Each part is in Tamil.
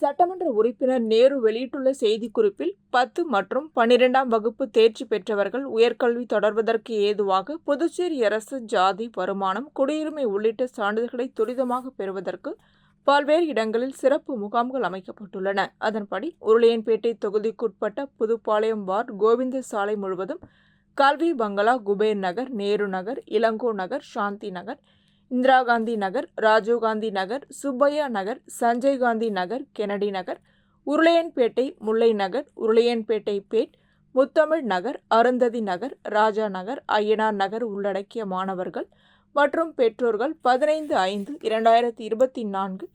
சட்டமன்ற உறுப்பினர் நேரு வெளியிட்டுள்ள செய்திக்குறிப்பில் 10 மற்றும் 12ஆம் வகுப்பு தேர்ச்சி பெற்றவர்கள் உயர்கல்வி தொடர்வதற்கு ஏதுவாக புதுச்சேரி அரசு ஜாதி, வருமானம், குடியுரிமை உள்ளிட்ட சான்றிதழ்களை துரிதமாக பெறுவதற்கு பல்வேறு இடங்களில் சிறப்பு முகாம்கள் அமைக்கப்பட்டுள்ளன. அதன்படி உருளையன்பேட்டை தொகுதிக்குட்பட்ட புதுப்பாளையம் வார்டு கோவிந்த சாலை முழுவதும் கல்வி பங்களா, குபேர் நகர், நேரு நகர், இளங்கோ நகர், சாந்தி நகர், இந்திரா காந்தி நகர், ராஜீவ்காந்தி நகர், சுப்பையா நகர், சஞ்சய் காந்தி நகர், கெனடி நகர், உருளையன்பேட்டை, முல்லை நகர், உருளையன்பேட்டை பேட், முத்தமிழ் நகர், அருந்ததி நகர், ராஜா நகர், ஐயனார் நகர் உள்ளடக்கிய மாணவர்கள் மற்றும் பெற்றோர்கள் 15/5/2024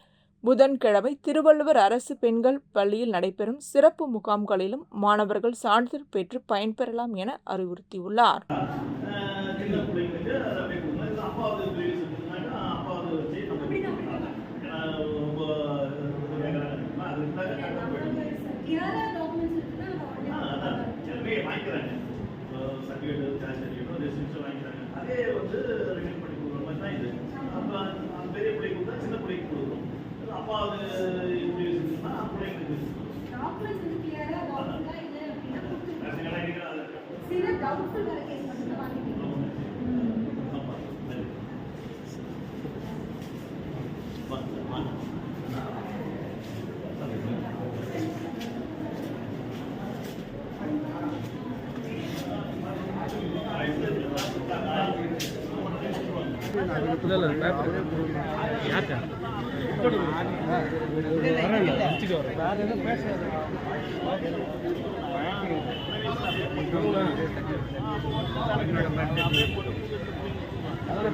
புதன்கிழமை திருவள்ளுவர் அரசு பெண்கள் பள்ளியில் நடைபெறும் சிறப்பு முகாம்களிலும் மாணவர்கள் சான்றிதழ் பெற்று பயன்பெறலாம் என அறிவுறுத்தியுள்ளார். அதே வந்து ரினியூ பண்ணி கொடுக்குற மாதிரி தான் இது. அப்போ பெரிய பிள்ளைக்கு கொடுத்தா சின்ன பிள்ளைக்கு கொடுக்குறோம். அப்பா அது இப்படி இருக்குன்னா பிள்ளைங்களுக்கு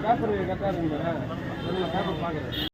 பேப்பர் கரெக்டாக இருக்குங்க. பேப்பர் பார்க்குறேன்.